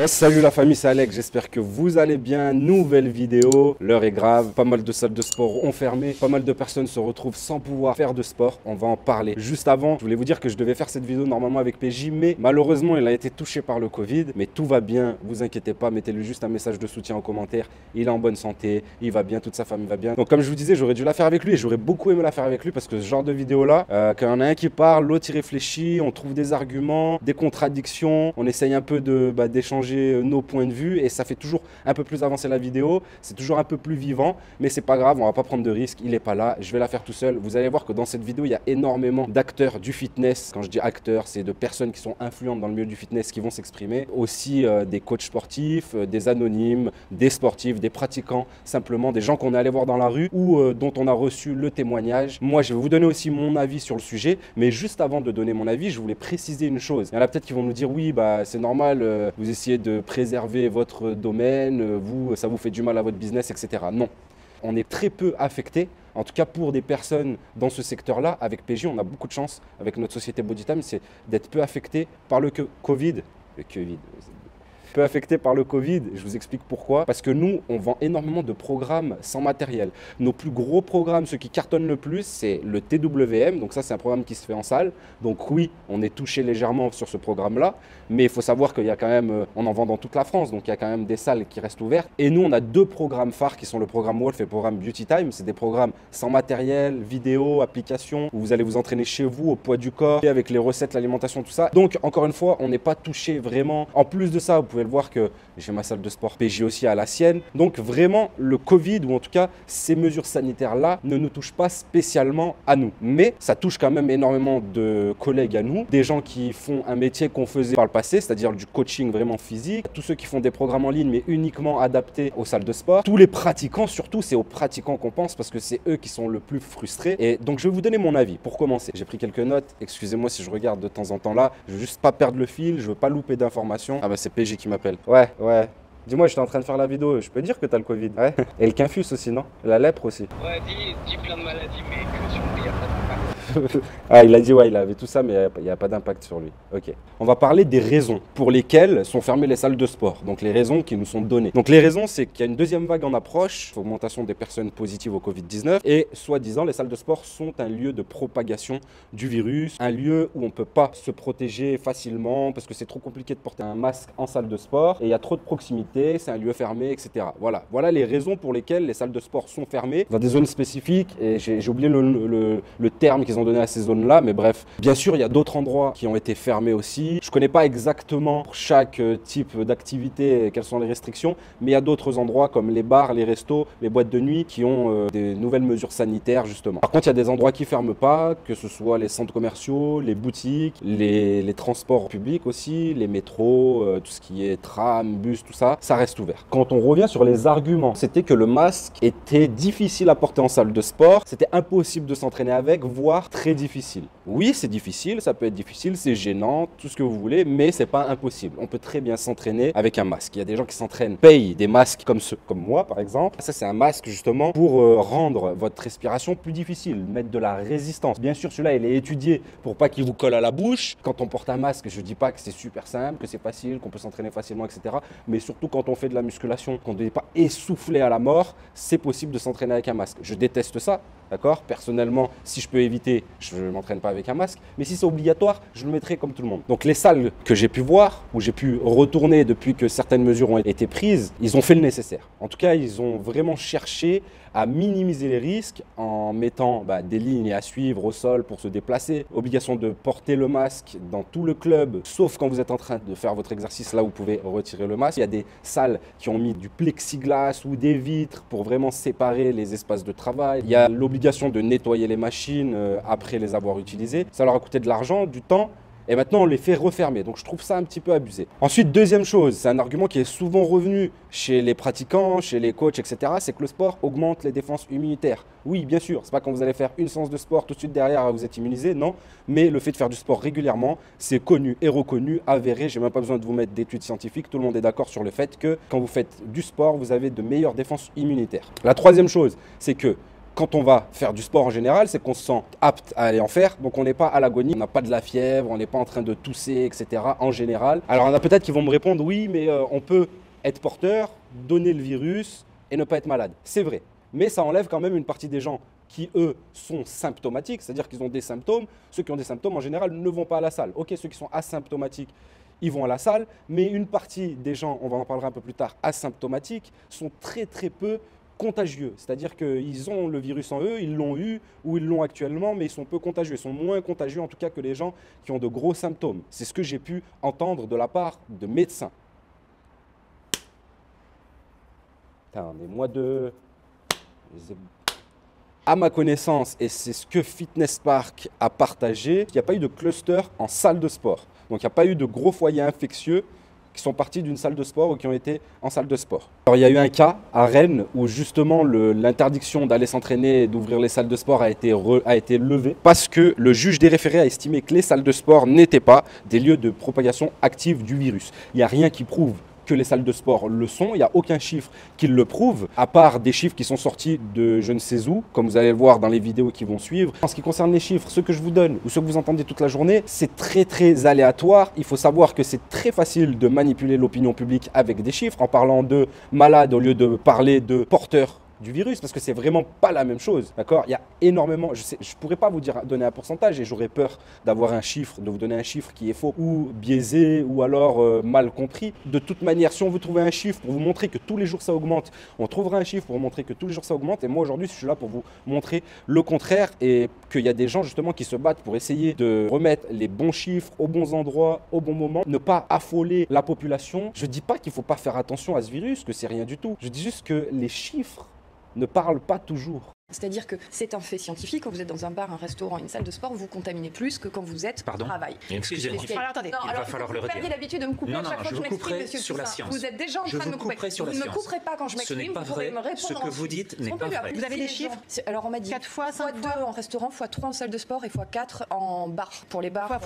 Salut la famille, c'est Alex, j'espère que vous allez bien. Nouvelle vidéo, l'heure est grave, pas mal de salles de sport ont fermé, pas mal de personnes se retrouvent sans pouvoir faire de sport, on va en parler. Juste avant, je voulais vous dire que je devais faire cette vidéo normalement avec PJ, mais malheureusement il a été touché par le Covid, mais tout va bien, vous inquiétez pas, mettez-lui juste un message de soutien en commentaire, il est en bonne santé, il va bien, toute sa famille va bien. Donc comme je vous disais, j'aurais dû la faire avec lui et j'aurais beaucoup aimé la faire avec lui parce que ce genre de vidéo là, quand il y en a un qui parle, l'autre il réfléchit, on trouve des arguments, des contradictions, on essaye un peu d'échanger nos points de vue et ça fait toujours un peu plus avancer la vidéo, c'est toujours un peu plus vivant, mais c'est pas grave, on va pas prendre de risques, il est pas là, je vais la faire tout seul. Vous allez voir que dans cette vidéo, il y a énormément d'acteurs du fitness. Quand je dis acteurs, c'est de personnes qui sont influentes dans le milieu du fitness qui vont s'exprimer. Aussi des coachs sportifs, des anonymes, des sportifs, des pratiquants, simplement des gens qu'on est allé voir dans la rue ou dont on a reçu le témoignage. Moi, je vais vous donner aussi mon avis sur le sujet, mais juste avant de donner mon avis, je voulais préciser une chose. Il y en a peut-être qui vont nous dire oui, bah c'est normal, vous essayez de préserver votre domaine, vous, ça vous fait du mal à votre business, etc. Non, on est très peu affecté. En tout cas, pour des personnes dans ce secteur-là, avec PJ, on a beaucoup de chance avec notre société Bodytime, c'est d'être peu affecté par le Covid. Peu affecté par le Covid, je vous explique pourquoi. Parce que nous, on vend énormément de programmes sans matériel. Nos plus gros programmes, ceux qui cartonnent le plus, c'est le TWM. Donc ça, c'est un programme qui se fait en salle. Donc oui, on est touché légèrement sur ce programme-là. Mais il faut savoir qu'il y a quand même, on en vend dans toute la France. Donc il y a quand même des salles qui restent ouvertes. Et nous, on a deux programmes phares qui sont le programme Wolf et le programme Beauty Time. C'est des programmes sans matériel, vidéo, application, où vous allez vous entraîner chez vous, au poids du corps, et avec les recettes, l'alimentation, tout ça. Donc encore une fois, on n'est pas touché vraiment. En plus de ça, vous pouvez le voir que j'ai ma salle de sport PJ aussi à la sienne. Donc vraiment, le Covid, ou en tout cas ces mesures sanitaires-là, ne nous touchent pas spécialement à nous. Mais ça touche quand même énormément de collègues à nous, des gens qui font un métier qu'on faisait par le passé, c'est-à-dire du coaching vraiment physique, tous ceux qui font des programmes en ligne, mais uniquement adaptés aux salles de sport. Tous les pratiquants, surtout, c'est aux pratiquants qu'on pense parce que c'est eux qui sont le plus frustrés. Et donc, je vais vous donner mon avis pour commencer. J'ai pris quelques notes. Excusez-moi si je regarde de temps en temps là. Je veux juste pas perdre le fil. Je veux pas louper d'informations. Ah bah, c'est PJ qui m'appelle. Ouais. Dis-moi, j'étais en train de faire la vidéo. Je peux dire que t'as le Covid? Ouais. Et le quinfus aussi, non? La lèpre aussi. Ouais, dis plein de maladies, mais que sur lui, il n'y a pas d'impact. Ah, il a dit, ouais, il avait tout ça, mais il n'y a pas d'impact sur lui. Ok. On va parler des raisons pour lesquelles sont fermées les salles de sport. Donc, les raisons qui nous sont données. Donc, les raisons, c'est qu'il y a une deuxième vague en approche, augmentation des personnes positives au Covid-19. Et, soi-disant, les salles de sport sont un lieu de propagation du virus, un lieu où on ne peut pas se protéger facilement parce que c'est trop compliqué de porter un masque en salle de sport et il y a trop de proximité, c'est un lieu fermé, etc. Voilà les raisons pour lesquelles les salles de sport sont fermées dans des zones spécifiques. Et j'ai oublié le terme qu'ils ont donné à ces zones-là, mais bref. Bien sûr, il y a d'autres endroits qui ont été fermés aussi. Je ne connais pas exactement pour chaque type d'activité quelles sont les restrictions, mais il y a d'autres endroits comme les bars, les restos, les boîtes de nuit qui ont des nouvelles mesures sanitaires justement. Par contre, il y a des endroits qui ne ferment pas, que ce soit les centres commerciaux, les boutiques, les transports publics aussi, les métros, tout ce qui est tram, bus, tout ça, ça reste ouvert. Quand on revient sur les arguments, c'était que le masque était difficile à porter en salle de sport, c'était impossible de s'entraîner avec, voire très difficile. Oui, c'est difficile, ça peut être difficile, c'est gênant, tout ce que vous voulez, mais c'est pas impossible. On peut très bien s'entraîner avec un masque. Il y a des gens qui s'entraînent, payent des masques comme moi par exemple. Ça, c'est un masque justement pour rendre votre respiration plus difficile, mettre de la résistance. Bien sûr, celui-là, il est étudié pour pas qu'il vous colle à la bouche. Quand on porte un masque, je dis pas que c'est super simple, que c'est facile, qu'on peut s'entraîner facilement, etc. Mais surtout quand on fait de la musculation, qu'on n'est pas essoufflé à la mort, c'est possible de s'entraîner avec un masque. Je déteste ça. D'accord? Personnellement, si je peux éviter, je ne m'entraîne pas avec un masque. Mais si c'est obligatoire, je le mettrai comme tout le monde. Donc les salles que j'ai pu voir, où j'ai pu retourner depuis que certaines mesures ont été prises, ils ont fait le nécessaire. En tout cas, ils ont vraiment cherché à minimiser les risques en mettant des lignes à suivre au sol pour se déplacer. Obligation de porter le masque dans tout le club, sauf quand vous êtes en train de faire votre exercice. Là, vous pouvez retirer le masque. Il y a des salles qui ont mis du plexiglas ou des vitres pour vraiment séparer les espaces de travail. Il y a l'obligation de nettoyer les machines après les avoir utilisées. Ça leur a coûté de l'argent, du temps. Et maintenant, on les fait refermer. Donc, je trouve ça un petit peu abusé. Ensuite, deuxième chose, c'est un argument qui est souvent revenu chez les pratiquants, chez les coachs, etc. C'est que le sport augmente les défenses immunitaires. Oui, bien sûr, c'est pas quand vous allez faire une séance de sport, tout de suite derrière, vous êtes immunisé, non. Mais le fait de faire du sport régulièrement, c'est connu et reconnu, avéré. J'ai même pas besoin de vous mettre d'études scientifiques. Tout le monde est d'accord sur le fait que quand vous faites du sport, vous avez de meilleures défenses immunitaires. La troisième chose, c'est que quand on va faire du sport en général, c'est qu'on se sent apte à aller en faire. Donc on n'est pas à l'agonie, on n'a pas de la fièvre, on n'est pas en train de tousser, etc. en général. Alors il y en a peut-être qui vont me répondre, oui, mais on peut être porteur, donner le virus et ne pas être malade. C'est vrai. Mais ça enlève quand même une partie des gens qui, eux, sont symptomatiques, c'est-à-dire qu'ils ont des symptômes. Ceux qui ont des symptômes, en général, ne vont pas à la salle. Ok, ceux qui sont asymptomatiques, ils vont à la salle, mais une partie des gens, on va en parler un peu plus tard, asymptomatiques, sont très très peu contagieux. C'est-à-dire qu'ils ont le virus en eux, ils l'ont eu ou ils l'ont actuellement, mais ils sont peu contagieux. Ils sont moins contagieux en tout cas que les gens qui ont de gros symptômes. C'est ce que j'ai pu entendre de la part de médecins. Putain, mais moi de... À ma connaissance, et c'est ce que Fitness Park a partagé, il n'y a pas eu de cluster en salle de sport. Donc il n'y a pas eu de gros foyers infectieux qui sont partis d'une salle de sport ou qui ont été en salle de sport. Alors il y a eu un cas à Rennes où justement l'interdiction d'aller s'entraîner et d'ouvrir les salles de sport a été levée parce que le juge des référés a estimé que les salles de sport n'étaient pas des lieux de propagation active du virus. Il n'y a rien qui prouve que les salles de sport le sont, il n'y a aucun chiffre qui le prouve, à part des chiffres qui sont sortis de je ne sais où, comme vous allez le voir dans les vidéos qui vont suivre. En ce qui concerne les chiffres, ceux que je vous donne ou ceux que vous entendez toute la journée, c'est très très aléatoire. Il faut savoir que c'est très facile de manipuler l'opinion publique avec des chiffres, en parlant de malades au lieu de parler de porteurs du virus, parce que c'est vraiment pas la même chose, d'accord? Il y a énormément, je pourrais pas vous donner un pourcentage et j'aurais peur d'avoir un chiffre, de vous donner un chiffre qui est faux ou biaisé ou alors mal compris. De toute manière, si on veut trouver un chiffre pour vous montrer que tous les jours ça augmente, on trouvera un chiffre pour vous montrer que tous les jours ça augmente. Et moi aujourd'hui, je suis là pour vous montrer le contraire et qu'il y a des gens justement qui se battent pour essayer de remettre les bons chiffres aux bons endroits, au bon moment, ne pas affoler la population. Je dis pas qu'il faut pas faire attention à ce virus, que c'est rien du tout. Je dis juste que les chiffres ne parle pas toujours. C'est-à-dire que c'est un fait scientifique, quand vous êtes dans un bar, un restaurant, une salle de sport, vous contaminez plus que quand vous êtes au travail. Excusez-moi. Alors attendez, il va falloir le retirer. Vous aviez l'habitude de me couper à chaque fois que je m'exprime, monsieur sur la science. Vous êtes déjà en train de me couper. Vous ne me couperez pas quand je m'exprime. Ce n'est pas vrai. Ce que vous dites n'est pas vrai. Vous avez des chiffres? Alors on m'a dit 4 fois, 5 fois 2 en restaurant, fois 3 en salle de sport et fois 4 en bar, pour les bars,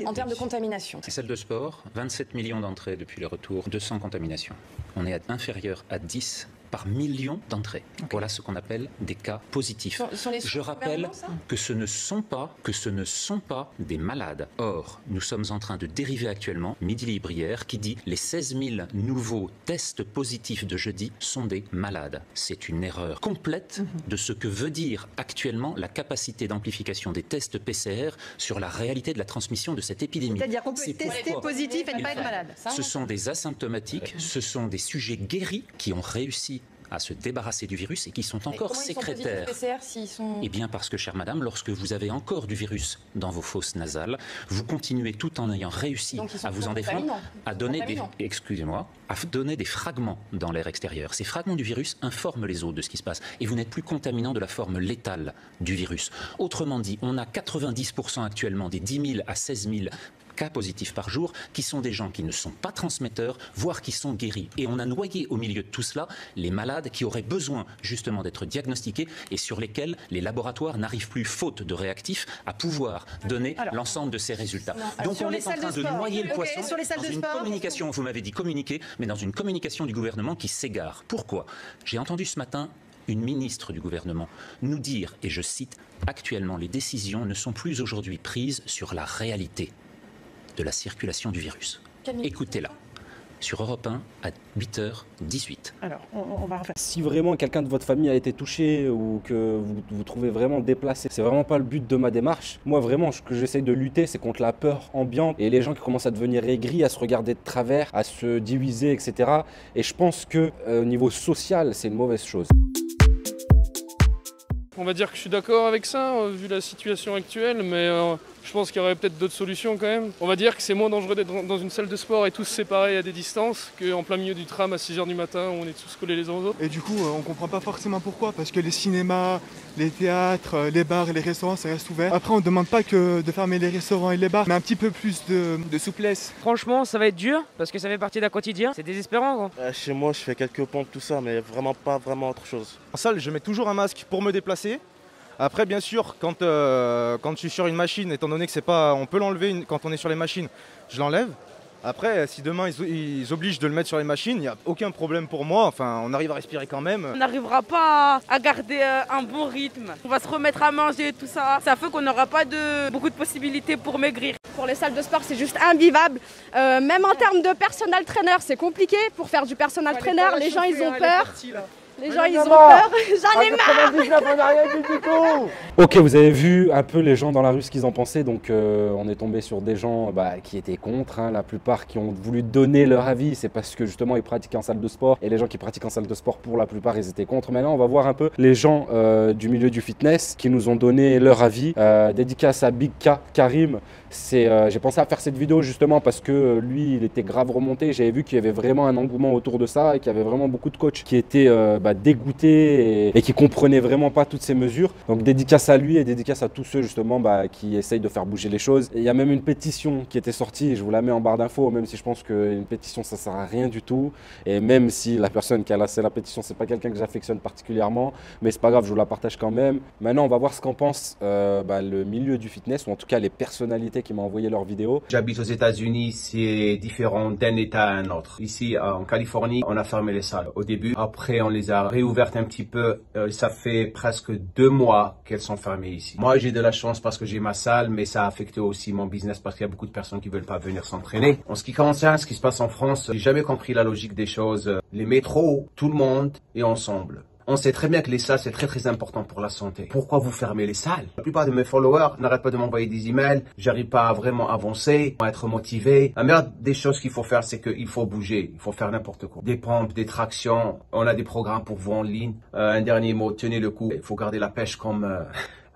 en termes de contamination. Les salles de sport, 27 millions d'entrées depuis le retour, 200 contaminations. On est inférieur à 10 par million d'entrées. Okay. Voilà ce qu'on appelle des cas positifs. Je rappelle que ce ne sont pas des malades. Or, nous sommes en train de dériver actuellement Midi Libre hier qui dit les 16 000 nouveaux tests positifs de jeudi sont des malades. C'est une erreur complète de ce que veut dire actuellement la capacité d'amplification des tests PCR sur la réalité de la transmission de cette épidémie. C'est-à-dire qu'on peut tester positif et ne pas être malade. Ce sont des asymptomatiques, ce sont des sujets guéris qui ont réussi à se débarrasser du virus et qui sont encore sécrétaires. Eh bien parce que, chère madame, lorsque vous avez encore du virus dans vos fosses nasales, vous continuez tout en ayant réussi à vous en défendre, à donner des fragments dans l'air extérieur. Ces fragments du virus informent les autres de ce qui se passe et vous n'êtes plus contaminant de la forme létale du virus. Autrement dit, on a 90% actuellement des 10 000 à 16 000 cas positifs par jour, qui sont des gens qui ne sont pas transmetteurs, voire qui sont guéris. Et on a noyé au milieu de tout cela les malades qui auraient besoin justement d'être diagnostiqués et sur lesquels les laboratoires n'arrivent plus, faute de réactifs, à pouvoir donner l'ensemble de ces résultats. Donc on est en train de noyer le poisson dans une communication, vous m'avez dit communiquer, mais dans une communication du gouvernement qui s'égare. Pourquoi? J'ai entendu ce matin une ministre du gouvernement nous dire, et je cite, « Actuellement, les décisions ne sont plus aujourd'hui prises sur la réalité de la circulation du virus. » Écoutez-la. Sur Europe 1 à 8h18. Alors, on va refaire. Si vraiment quelqu'un de votre famille a été touché ou que vous trouvez vraiment déplacé, c'est vraiment pas le but de ma démarche. Moi vraiment, ce que j'essaye de lutter, c'est contre la peur ambiante et les gens qui commencent à devenir aigris, à se regarder de travers, à se diviser, etc. Et je pense que au niveau social, c'est une mauvaise chose. On va dire que je suis d'accord avec ça, vu la situation actuelle, mais je pense qu'il y aurait peut-être d'autres solutions quand même. On va dire que c'est moins dangereux d'être dans une salle de sport et tous séparés à des distances qu'en plein milieu du tram à 6h du matin où on est tous collés les uns aux autres. Et du coup, on comprend pas forcément pourquoi, parce que les cinémas, les théâtres, les bars et les restaurants, ça reste ouvert. Après, on ne demande pas que de fermer les restaurants et les bars, mais un petit peu plus de souplesse. Franchement, ça va être dur, parce que ça fait partie d'un quotidien. C'est désespérant, quoi. Chez moi, je fais quelques pompes, tout ça, mais vraiment pas vraiment autre chose. En salle, je mets toujours un masque pour me déplacer. Après, bien sûr, quand je suis sur une machine, étant donné que c'est pas, on peut l'enlever quand on est sur les machines, je l'enlève. Après, si demain ils obligent de le mettre sur les machines, il n'y a aucun problème pour moi. Enfin, on arrive à respirer quand même. On n'arrivera pas à garder un bon rythme. On va se remettre à manger, tout ça. Ça fait qu'on n'aura pas beaucoup de possibilités pour maigrir. Pour les salles de sport, c'est juste invivable. Même en termes de personal trainer, c'est compliqué. Pour faire du personal trainer, les gens, ils ont peur. Les gens, ils ont peur. J'en ai marre. Ok, vous avez vu un peu les gens dans la rue ce qu'ils en pensaient. Donc on est tombé sur des gens qui étaient contre. Hein. La plupart qui ont voulu donner leur avis, c'est parce que justement ils pratiquent en salle de sport. Et les gens qui pratiquent en salle de sport, pour la plupart, ils étaient contre. Maintenant, on va voir un peu les gens du milieu du fitness qui nous ont donné leur avis. Dédicace à Big K, Karim. J'ai pensé à faire cette vidéo justement parce que lui, il était grave remonté. J'avais vu qu'il y avait vraiment un engouement autour de ça et qu'il y avait vraiment beaucoup de coachs qui étaient dégoûtés et qui comprenaient vraiment pas toutes ces mesures. Donc dédicace à lui et dédicace à tous ceux justement qui essayent de faire bouger les choses. Et il y a même une pétition qui était sortie, je vous la mets en barre d'infos, même si je pense qu'une pétition ça sert à rien du tout. Et même si la personne qui a lancé la pétition, c'est pas quelqu'un que j'affectionne particulièrement, mais c'est pas grave, je vous la partage quand même. Maintenant, on va voir ce qu'en pense le milieu du fitness, ou en tout cas les personnalités qui m'ont envoyé leurs vidéos. J'habite aux États-Unis, c'est différent d'un État à un autre. Ici, en Californie, on a fermé les salles au début. Après, on les a réouvertes un petit peu. Ça fait presque 2 mois qu'elles sont fermées ici. Moi, j'ai de la chance parce que j'ai ma salle, mais ça a affecté aussi mon business parce qu'il y a beaucoup de personnes qui veulent pas venir s'entraîner. En ce qui concerne ce qui se passe en France, j'ai jamais compris la logique des choses. Les métros, tout le monde est ensemble. On sait très bien que les salles, c'est très important pour la santé. Pourquoi vous fermez les salles? La plupart de mes followers n'arrêtent pas de m'envoyer des emails. J'arrive pas à vraiment avancer, à être motivé. La meilleure des choses qu'il faut faire, c'est qu'il faut bouger. Il faut faire n'importe quoi. Des pompes, des tractions. On a des programmes pour vous en ligne. Un dernier mot, tenez le coup. Il faut garder la pêche comme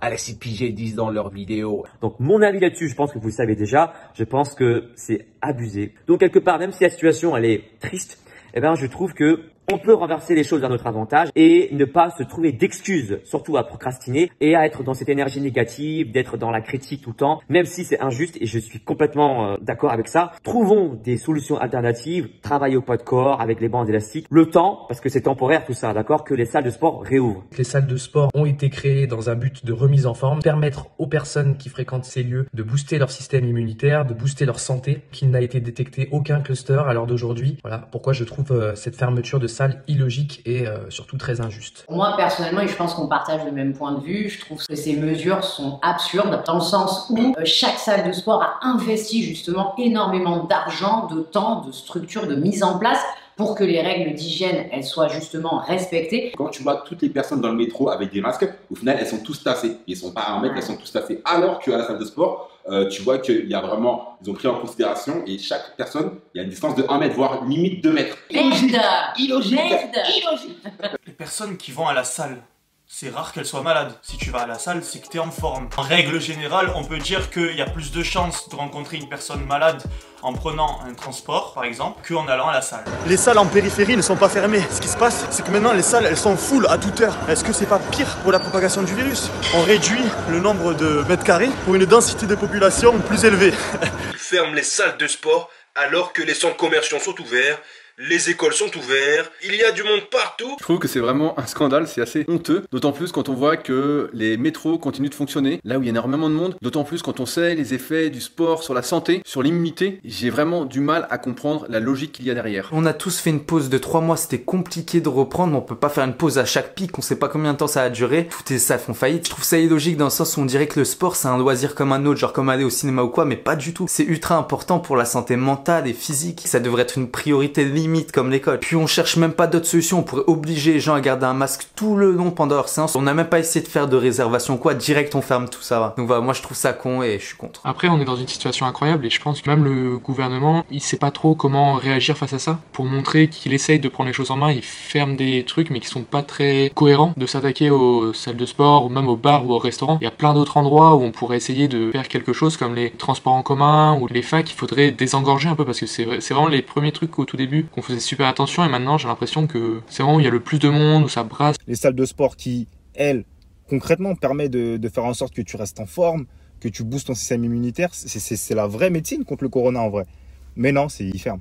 Alexis Piget disent dans leurs vidéos. Donc mon avis là-dessus, je pense que vous le savez déjà. Je pense que c'est abusé. Donc quelque part, même si la situation elle est triste, je trouve que on peut renverser les choses à notre avantage et ne pas se trouver d'excuses, surtout à procrastiner et à être dans cette énergie négative, d'être dans la critique tout le temps, même si c'est injuste et je suis complètement d'accord avec ça. Trouvons des solutions alternatives, travaillez au poids de corps avec les bandes élastiques, le temps, parce que c'est temporaire tout ça, d'accord, que les salles de sport réouvrent. Les salles de sport ont été créées dans un but de remise en forme, permettre aux personnes qui fréquentent ces lieux de booster leur système immunitaire, de booster leur santé, qu'il n'a été détecté aucun cluster à l'heure d'aujourd'hui. Voilà pourquoi je trouve cette fermeture de salles illogique et surtout très injuste. Moi personnellement, et je pense qu'on partage le même point de vue, je trouve que ces mesures sont absurdes dans le sens où chaque salle de sport a investi justement énormément d'argent, de temps, de structure, de mise en place pour que les règles d'hygiène elles soient justement respectées. Quand tu vois toutes les personnes dans le métro avec des masques, au final elles sont tous tassées. Ils sont pas 1 mètre, elles sont tous tassées. Alors qu'à la salle de sport, tu vois qu'ils y a vraiment, ils ont pris en considération et chaque personne, il y a une distance de 1 mètre, voire limite 2 mètres. Illogique. Les personnes qui vont à la salle, c'est rare qu'elles soient malades. Si tu vas à la salle, c'est que tu es en forme. En règle générale, on peut dire qu'il y a plus de chances de rencontrer une personne malade en prenant un transport, par exemple, qu'en allant à la salle. Les salles en périphérie ne sont pas fermées. Ce qui se passe, c'est que maintenant les salles, elles sont full à toute heure. Est-ce que c'est pas pire pour la propagation du virus? On réduit le nombre de mètres carrés pour une densité de population plus élevée. Ils ferment les salles de sport alors que les centres commerciaux sont ouverts. Les écoles sont ouvertes, il y a du monde partout. Je trouve que c'est vraiment un scandale, c'est assez honteux. D'autant plus quand on voit que les métros continuent de fonctionner, là où il y a énormément de monde. D'autant plus quand on sait les effets du sport sur la santé, sur l'immunité. J'ai vraiment du mal à comprendre la logique qu'il y a derrière. On a tous fait une pause de 3 mois, c'était compliqué de reprendre. On peut pas faire une pause à chaque pic, on sait pas combien de temps ça a duré. Toutes les salles font faillite. Je trouve ça illogique dans le sens où on dirait que le sport c'est un loisir comme un autre, genre comme aller au cinéma ou quoi, mais pas du tout. C'est ultra important pour la santé mentale et physique. Ça devrait être une priorité limite comme l'école. Puis on cherche même pas d'autres solutions, on pourrait obliger les gens à garder un masque tout le long pendant leur séance. On n'a même pas essayé de faire de réservation quoi, direct on ferme tout ça. Donc voilà, moi je trouve ça con et je suis contre. Après on est dans une situation incroyable et je pense que même le gouvernement il sait pas trop comment réagir face à ça. Pour montrer qu'il essaye de prendre les choses en main, il ferme des trucs mais qui sont pas très cohérents, de s'attaquer aux salles de sport ou même aux bars ou aux restaurants. Il y a plein d'autres endroits où on pourrait essayer de faire quelque chose comme les transports en commun ou les facs, il faudrait désengorger un peu parce que c'est vraiment les premiers trucs au tout début qu'on faisait super attention et maintenant j'ai l'impression que c'est vraiment où il y a le plus de monde, où ça brasse. Les salles de sport qui, elles, concrètement permettent de faire en sorte que tu restes en forme, que tu boostes ton système immunitaire, c'est la vraie médecine contre le corona en vrai. Mais non, ils ferment.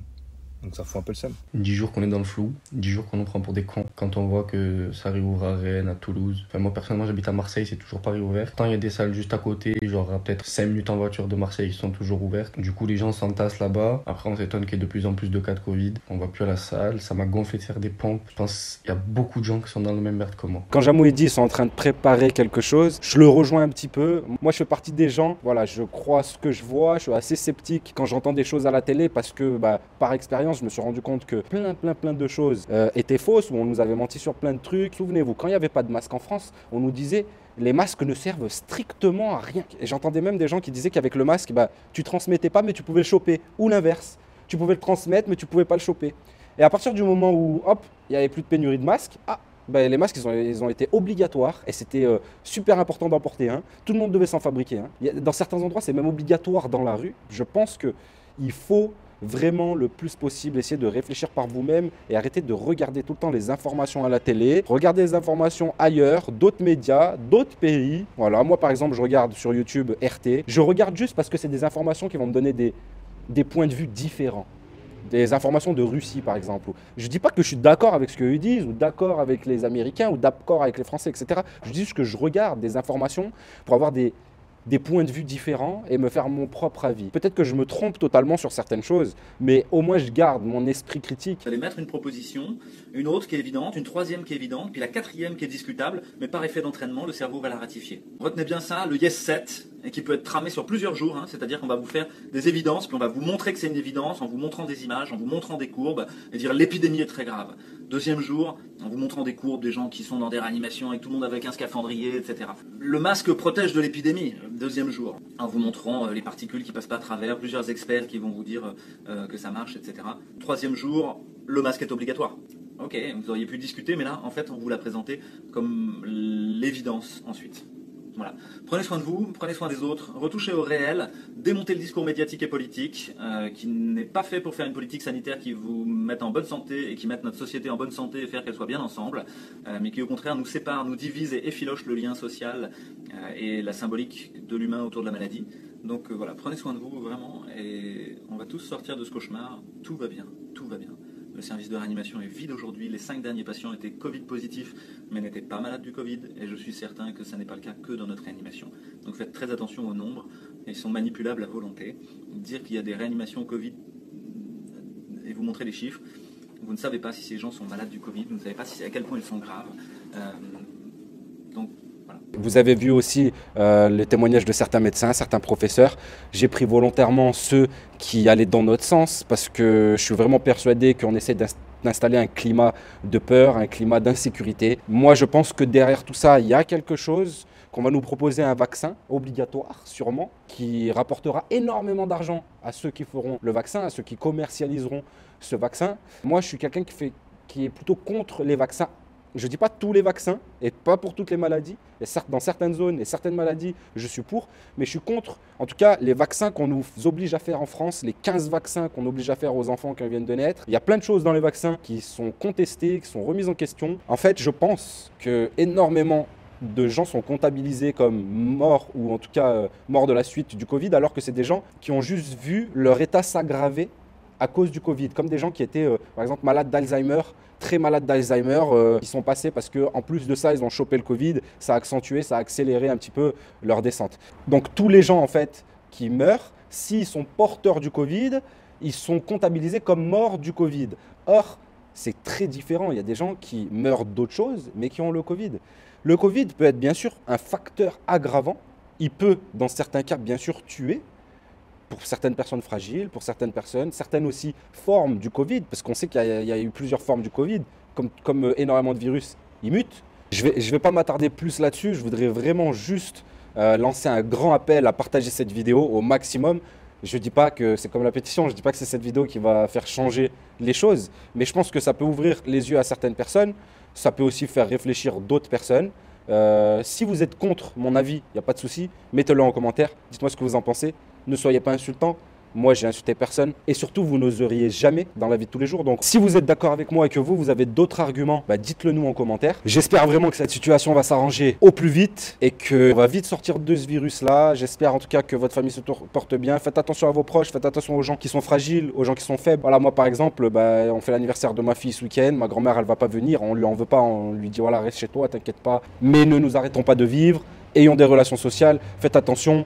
Donc ça fout un peu le seum. 10 jours qu'on est dans le flou, 10 jours qu'on nous prend pour des cons. Quand on voit que ça réouvre à Rennes, à Toulouse. Enfin, moi personnellement j'habite à Marseille, c'est toujours pas réouvert. Tant il y a des salles juste à côté, genre à peut-être 5 minutes en voiture de Marseille qui sont toujours ouvertes. Du coup les gens s'entassent là-bas. Après on s'étonne qu'il y ait de plus en plus de cas de Covid. On va plus à la salle, ça m'a gonflé de faire des pompes. Je pense qu'il y a beaucoup de gens qui sont dans le même merde que moi. Quand Jamou dit ils sont en train de préparer quelque chose, je le rejoins un petit peu. Moi je fais partie des gens, voilà, je crois ce que je vois, je suis assez sceptique quand j'entends des choses à la télé parce que par expérience je me suis rendu compte que plein de choses étaient fausses, où on nous avait menti sur plein de trucs. Souvenez-vous, quand il n'y avait pas de masque en France, on nous disait les masques ne servent strictement à rien. Et j'entendais même des gens qui disaient qu'avec le masque, tu transmettais pas mais tu pouvais le choper. Ou l'inverse, tu pouvais le transmettre mais tu pouvais pas le choper. Et à partir du moment où, hop, il n'y avait plus de pénurie de masques, les masques ils ont été obligatoires et c'était super important d'en porter un. Tout le monde devait s'en fabriquer un. Dans certains endroits, c'est même obligatoire dans la rue. Je pense qu'il faut vraiment le plus possible essayer de réfléchir par vous-même et arrêter de regarder tout le temps les informations à la télé. Regardez les informations ailleurs, d'autres médias, d'autres pays. Voilà, moi par exemple, je regarde sur YouTube RT. Je regarde juste parce que c'est des informations qui vont me donner des points de vue différents. Des informations de Russie par exemple. Je ne dis pas que je suis d'accord avec ce qu'ils disent, ou d'accord avec les Américains, ou d'accord avec les Français, etc. Je dis juste que je regarde des informations pour avoir des points de vue différents et me faire mon propre avis. Peut-être que je me trompe totalement sur certaines choses, mais au moins je garde mon esprit critique. Vous allez mettre une proposition, une autre qui est évidente, une troisième qui est évidente, puis la quatrième qui est discutable, mais par effet d'entraînement, le cerveau va la ratifier. Retenez bien ça, le yes set, et qui peut être tramé sur plusieurs jours, c'est-à-dire qu'on va vous faire des évidences, puis on va vous montrer que c'est une évidence, en vous montrant des images, en vous montrant des courbes, et dire l'épidémie est très grave. Deuxième jour, en vous montrant des courbes, des gens qui sont dans des réanimations, avec tout le monde avec un scaphandrier, etc. Le masque protège de l'épidémie. Deuxième jour, en vous montrant les particules qui passent pas à travers, plusieurs experts qui vont vous dire que ça marche, etc. Troisième jour, le masque est obligatoire. Ok, vous auriez pu discuter, mais là, en fait, on vous l'a présenté comme l'évidence ensuite. Voilà. Prenez soin de vous, prenez soin des autres, retouchez au réel, démontez le discours médiatique et politique qui n'est pas fait pour faire une politique sanitaire qui vous mette en bonne santé et qui mette notre société en bonne santé et faire qu'elle soit bien ensemble, mais qui au contraire nous sépare, nous divise et effiloche le lien social et la symbolique de l'humain autour de la maladie. Donc voilà, prenez soin de vous vraiment et on va tous sortir de ce cauchemar, tout va bien, tout va bien. Le service de réanimation est vide aujourd'hui. Les 5 derniers patients étaient Covid positifs, mais n'étaient pas malades du Covid. Et je suis certain que ça n'est pas le cas que dans notre réanimation. Donc faites très attention aux nombres. Ils sont manipulables à volonté. Dire qu'il y a des réanimations Covid et vous montrer les chiffres, vous ne savez pas si ces gens sont malades du Covid. Vous ne savez pas à quel point ils sont graves. Donc voilà. Vous avez vu aussi les témoignages de certains médecins, certains professeurs. J'ai pris volontairement ceux qui allaient dans notre sens parce que je suis vraiment persuadé qu'on essaie d'installer un climat de peur, un climat d'insécurité. Moi, je pense que derrière tout ça, il y a quelque chose, qu'on va nous proposer un vaccin obligatoire, sûrement, qui rapportera énormément d'argent à ceux qui feront le vaccin, à ceux qui commercialiseront ce vaccin. Moi, je suis quelqu'un qui est plutôt contre les vaccins. Je ne dis pas tous les vaccins et pas pour toutes les maladies. Et certes, dans certaines zones et certaines maladies, je suis pour. Mais je suis contre, en tout cas, les vaccins qu'on nous oblige à faire en France, les 15 vaccins qu'on oblige à faire aux enfants qui viennent de naître. Il y a plein de choses dans les vaccins qui sont contestées, qui sont remises en question. En fait, je pense que énormément de gens sont comptabilisés comme morts ou en tout cas morts de la suite du Covid, alors que c'est des gens qui ont juste vu leur état s'aggraver à cause du Covid, comme des gens qui étaient par exemple malades d'Alzheimer, très malades d'Alzheimer, qui sont passés parce qu'en plus de ça, ils ont chopé le Covid, ça a accentué, ça a accéléré un petit peu leur descente. Donc tous les gens en fait qui meurent, s'ils sont porteurs du Covid, ils sont comptabilisés comme morts du Covid. Or, c'est très différent, il y a des gens qui meurent d'autres choses, mais qui ont le Covid. Le Covid peut être bien sûr un facteur aggravant, il peut dans certains cas bien sûr tuer, pour certaines personnes fragiles, pour certaines personnes, certaines aussi formes du Covid, parce qu'on sait qu'il y a eu plusieurs formes du Covid, comme énormément de virus, ils mutent. Je vais pas m'attarder plus là-dessus, je voudrais vraiment juste lancer un grand appel à partager cette vidéo au maximum. Je ne dis pas que c'est comme la pétition, je ne dis pas que c'est cette vidéo qui va faire changer les choses, mais je pense que ça peut ouvrir les yeux à certaines personnes, ça peut aussi faire réfléchir d'autres personnes. Si vous êtes contre mon avis, il n'y a pas de souci, mettez-le en commentaire, dites-moi ce que vous en pensez. Ne soyez pas insultants, Moi, j'ai insulté personne. Et surtout, vous n'oseriez jamais dans la vie de tous les jours. Donc, si vous êtes d'accord avec moi et que vous avez d'autres arguments, bah, dites-le nous en commentaire. J'espère vraiment que cette situation va s'arranger au plus vite et qu'on va vite sortir de ce virus-là. J'espère en tout cas que votre famille se porte bien. Faites attention à vos proches, faites attention aux gens qui sont fragiles, aux gens qui sont faibles. Voilà, moi par exemple, bah, on fait l'anniversaire de ma fille ce week-end. Ma grand-mère, elle va pas venir. On lui en veut pas. On lui dit voilà, reste chez toi, t'inquiète pas. Mais ne nous arrêtons pas de vivre. Ayons des relations sociales. Faites attention.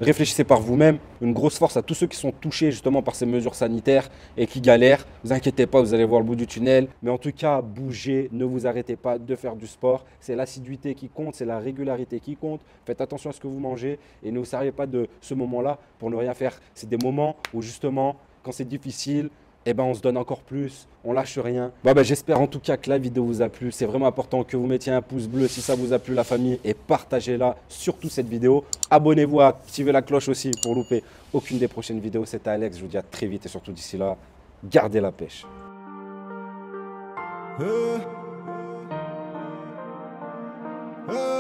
Réfléchissez par vous-même. Une grosse force à tous ceux qui sont touchés justement par ces mesures sanitaires et qui galèrent. Ne vous inquiétez pas, vous allez voir le bout du tunnel. Mais en tout cas, bougez, ne vous arrêtez pas de faire du sport. C'est l'assiduité qui compte, c'est la régularité qui compte. Faites attention à ce que vous mangez et ne vous servez pas de ce moment-là pour ne rien faire. C'est des moments où justement, quand c'est difficile, eh ben on se donne encore plus, on lâche rien. J'espère en tout cas que la vidéo vous a plu. C'est vraiment important que vous mettiez un pouce bleu si ça vous a plu, la famille, et partagez-la, surtout cette vidéo. Abonnez-vous, activez la cloche aussi pour louper aucune des prochaines vidéos. C'était Alex, je vous dis à très vite et surtout d'ici là, gardez la pêche. Oh.